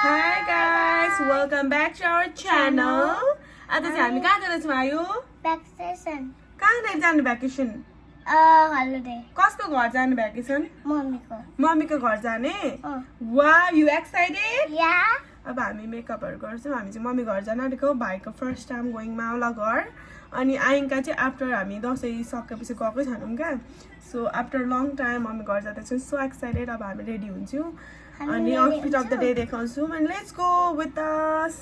Hi guys, welcome back to our channel. आज चाहिँ हामी कहाँ जाँदैछौँ आयो? Vacation. कहाँ जानु भ्याकेसन? Holiday. कसको घर जानु भ्याकेसन? मम्मीको. मम्मीको घर जाने? Wow, you excited? Yeah. अब हामी मेकअपहरु गर्छौँ. हामी चाहिँ मम्मी घर जान आँटेको. भाइको फर्स्ट टाइम गोइङ मावला घर. अनि आइङका चाहिँ आफ्टर हामी दसैँ सकेपछि गएकै छैनौँ क्या. So after long time mummy घर जाँदैछौँ. So excited. अब हामी रेडी हुन्छौँ. अनि आउटफिट अफ द डे देखाउँछु. And let's go with us.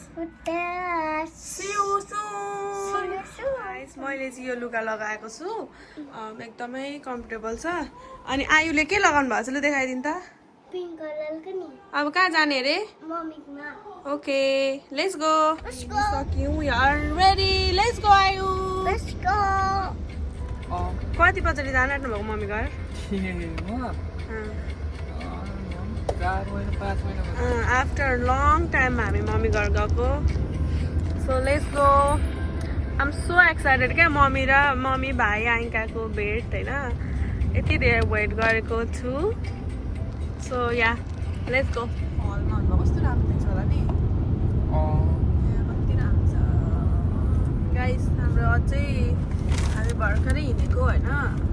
See you soon. Guys, मैले चाहिँ यो लुगा लगाएको छु. एकदमै कम्फर्टेबल छ. अनि आयुले के लगाउनु भएको छ ल देखाइदिनु त. पिंक कलर को नि. अब कहाँ जाने रे? मम्मीमा. Okay, let's go. सक्यौं, we are ready. Let's go Ayu. Let's go. कति बजे जान आँट्नु भएको मम्मी घर? आफ्टर लङ टाइम हामी मम्मी घर गएको. So let's go. I'm so excited क्या मम्मी भाइ आइङ्काको भेट होइन. यति धेरै वेट गरेको छु. So yeah let's go. हलमा भन्दा कस्तो राम्रो देख्छ होला नि. कति राम्रो छ गाइस. हाम्रो अझै हामी भर्खरै हिँडेको होइन.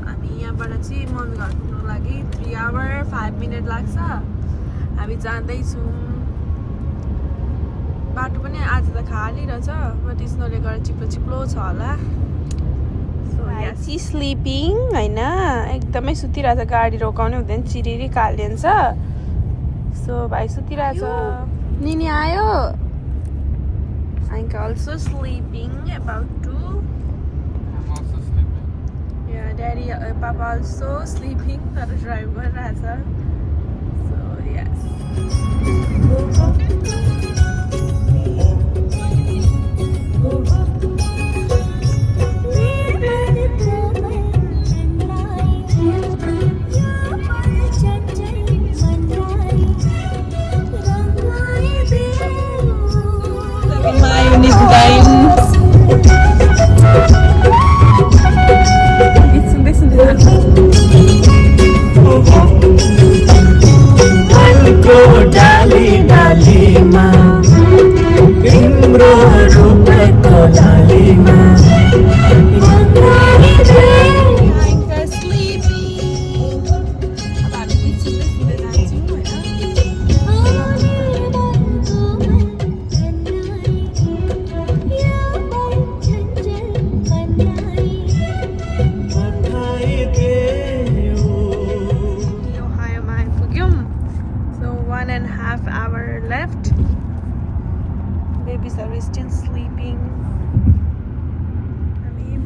हामी यहाँबाट चाहिँ मम्मी घर पुग्नुको लागि 3 आवर 5 मिनट लाग्छ. हामी जाँदैछौँ. बाटो पनि आज त खाली रहेछ. बट स्नोले गर्दा चिप्लो चिप्लो छ होला. सो स्लिपिङ होइन. एकदमै सुतिरहेछ. गाडी रोकाउनै हुँदैन. चिरिरी कालिन्छ. सो भाइ सुतिरहेछ. निनी आयो. आइङ्का also sleeping about to. Yeah daddy papa also sleeping. तर ड्राइभ गरिरहेछ. So yes.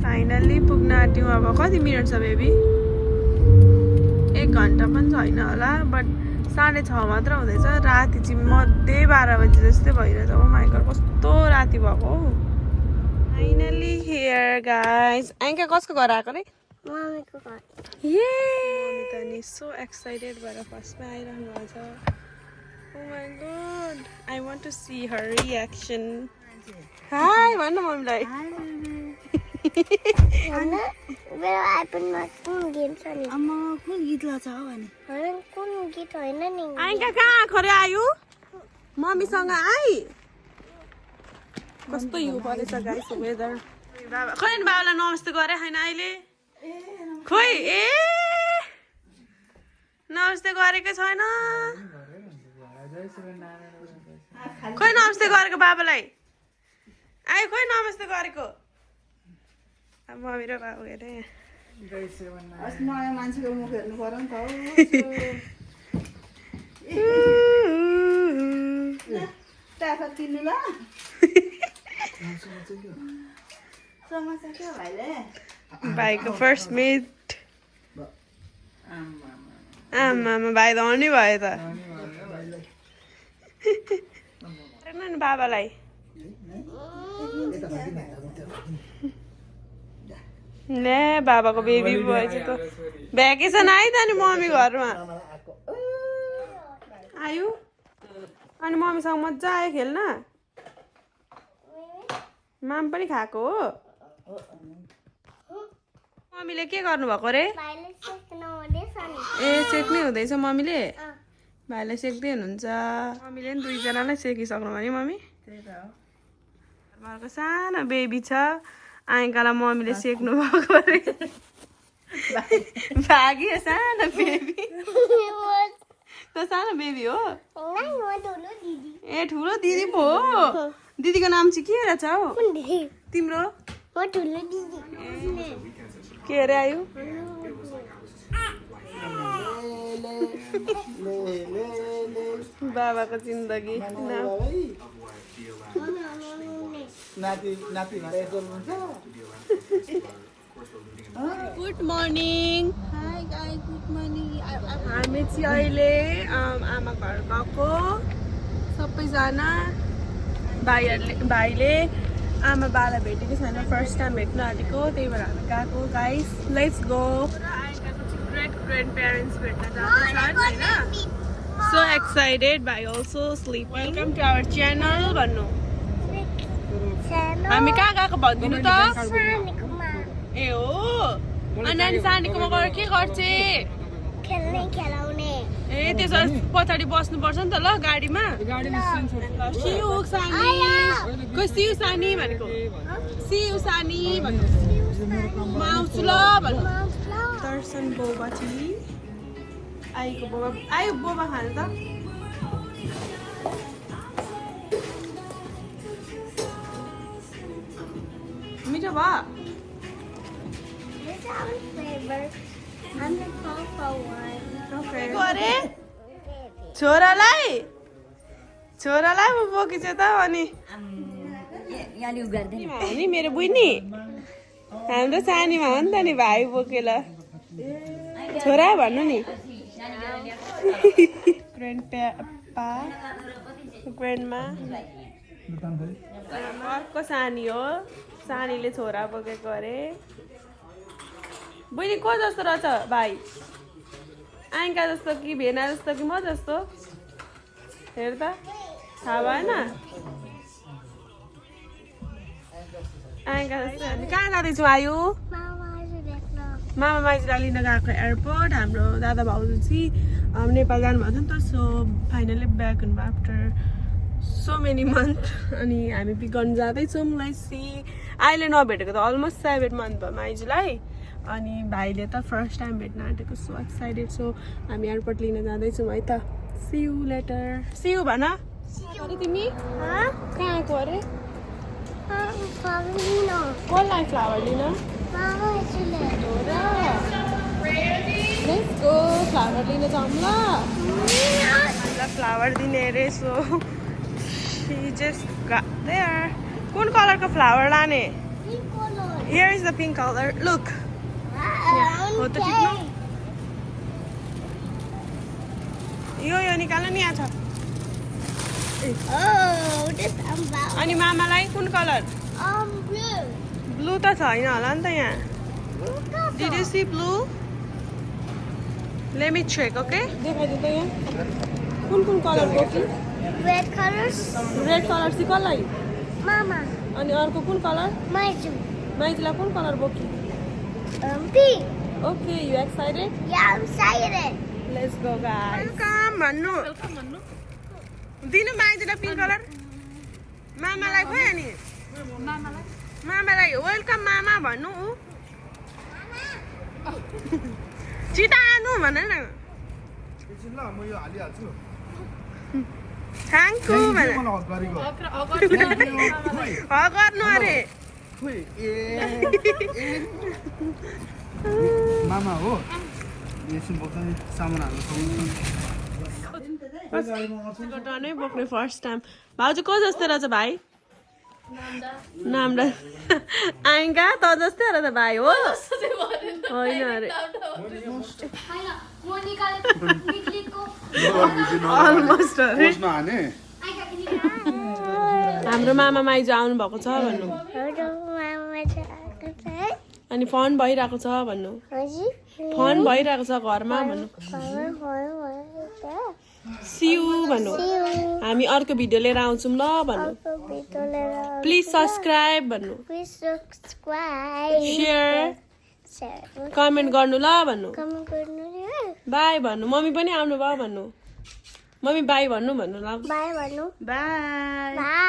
फाइनल्ली पुग्न आँट्यौँ. अब कति मिनट छ बेबी? 1 घन्टा पनि छैन होला. बट 6:30 मात्र हुँदैछ. राति चाहिँ मध्ये 12 बजी जस्तै भइरहेछ. ओ माइ गॉड कस्तो राति भएको हौ. Finally here guys. आइङ्का कसको घर आएको रे? मम्मीको घर. ये मम्मी त नि सो एक्साइटेड भएर फर्स्टमा आइरहनु भएको छ. Oh my god I want to see her reaction. Hi भन्न मम्मीलाई. मेरो आइपडमा कुन गेम छ नि? कुन गीत लाग्छ हो भने? कुन गीत होइन नि. आइङ्का कहाँ आएको रे आयु? मम्मीसँग आई. कस्तो हिउँ परेछ गाइस वेदर. खोइ नि बाबालाई नमस्ते गरे होइन अहिले. खोइ ए नमस्ते गरेको छैन. खोइ नमस्ते गरेको बाबालाई. आयो खोइ नमस्ते गरेको. अब मम्मी र बाबु हेरे. नयाँ मान्छेको मुख हेर्नु पर्यो नि त हो. किन्नु ल. समस्या के भाइले? भाइको फर्स्ट मिट. आमा भाइ त अनि भयो त. हेर्न नि बाबालाई. ले बाबाको बेबी भएछ त. भ्याकेसन आयो त नि मम्मी घरमा आयो. अनि मम्मीसँग मजा आयो खेल्न. माम पनि खाएको हो. मम्मीले के गर्नु भएको रे? ए सेक्नै हुँदैछ मम्मीले. भाइले सेक्दै हुनुहुन्छ मम्मीले नि दुईजनालाई सेकिसक्नु भयो नि मम्मी त्यही त हो घरको सानो बेबी छ आइकालाई मम्मीले सेक्नु भएको अरे भाग्यो सानो बेबी त सानो बेबी हो ए ठुलो दिदी पो हो दिदीको नाम चाहिँ के रहेछ हौ तिम्रो के अरे आयु बाबाको जिन्दगी good morning high guys good morning हामी चाहिँ अहिले आमा घर गएको सबैजना भाइले आमा बालाई भेटेको छैन फर्स्ट टाइम भेट्न आँटेको त्यही भएर हामी गएको guys let's go great grandparents भेट्न जाँदैछन् होइन सो एक्साइटेड भाइ अल्सो स्लिप वेलकम टु आवर च्यानल भन्नु हामी कहाँ गएको भनिदिनु त ए हो नानी सानीकोमा गएर के गर्छ ए त्यसो पछाडि बस्नुपर्छ नि त ल गाडीमा सिउ सानी को सिउ सानी भनेको सिउ सानी भन्नु म आउँछु ल भन्नु दर्शन बोबा चाहिँ आइको बोबा आयो बोबा खानु त मिठो भयो अरे छोरालाई म बोकिन्छ त अनि नि मेरो बुझ्नी हाम्रो सानीमा हो नि त नि भाइ बोकेर छोरा भन्नु नि ग्रान्डमा अर्को सानी हो सानीले छोरा बोकेको अरे बहिनी को जस्तो रहेछ भाइ आइका जस्तो कि भेना जस्तो कि म जस्तो हेर त थाहा भएन आइका जस्तो हामी कहाँ जाँदैछौँ आयु मामा माइजूलाई लिन गएको एयरपोर्ट हाम्रो दादा भाउजू चाहिँ नेपाल जानुभएको थियो नि त सो फाइनली ब्याक हुनुभयो आफ्टर सो मेनी मन्थ अनि हामी पिक गर्नु जाँदैछौँ लाइसी अहिले नभेटेको त अलमोस्ट 7 मन्थ भयो माइजूलाई अनि भाइले त फर्स्ट टाइम भेट्न आँटेको सो एक्साइटेड सो हामी एयरपोर्ट लिन जाँदैछौँ है त see you later see you भन अरे तिमी कहाँको अरे कसलाई फ्लावर लिन लेट्स गो फ्लावर लिन जाऊँ ल फ्लावर दिने अरे so she just got there कुन कलरको फ्लावर लाने here is the pink colour look हो त टिप्नु यो निकाल्नु नि यहाँ छ अनि मामालाई कुन कलर ब्लू त छैन होला नि त यहाँ did you see blue let me check okay देखाइदिनु त यहाँ कुन कलर बोकी रेड कलर चाहिँ कसलाई मामा अनि अर्को कुन कलर माइजूलाई कुन colour बोकी pink. Okay, you excited? Yeah, I'm excited. Let's go, guys. Welcome, Manu. Welcome, Manu. Dinu maijula pink color. Mama like khoy ani. Mama like welcome mama भन्नु. चिता आनु भन न. एकछिन ल म यो हालिहाल्छु. थ्यांक यू भन. गर्नु अरे. मामा हो एकछिन बोक्ने सामान हाल्नु बोक्ने फर्स्ट टाइम भाउजू को जस्तो रहेछ भाइ नाम आइका त जस्तै रहेछ भाइ हो होइन अरे हाम्रो मामा माइजू आउनु भएको छ भन्नु अनि फन भइरहेको छ भन्नु फन भइरहेको छ घरमा भन्नु सिउ भन्नु हामी अर्को भिडियो लिएर आउँछौँ ल भन्नु प्लिज सब्सक्राइब भन्नु शेयर कमेन्ट गर्नु ल भन्नु बाई भन्नु मम्मी पनि आउनु भयो भन्नु मम्मी बाई भन्नु ल बाई भन्नु बाई बाई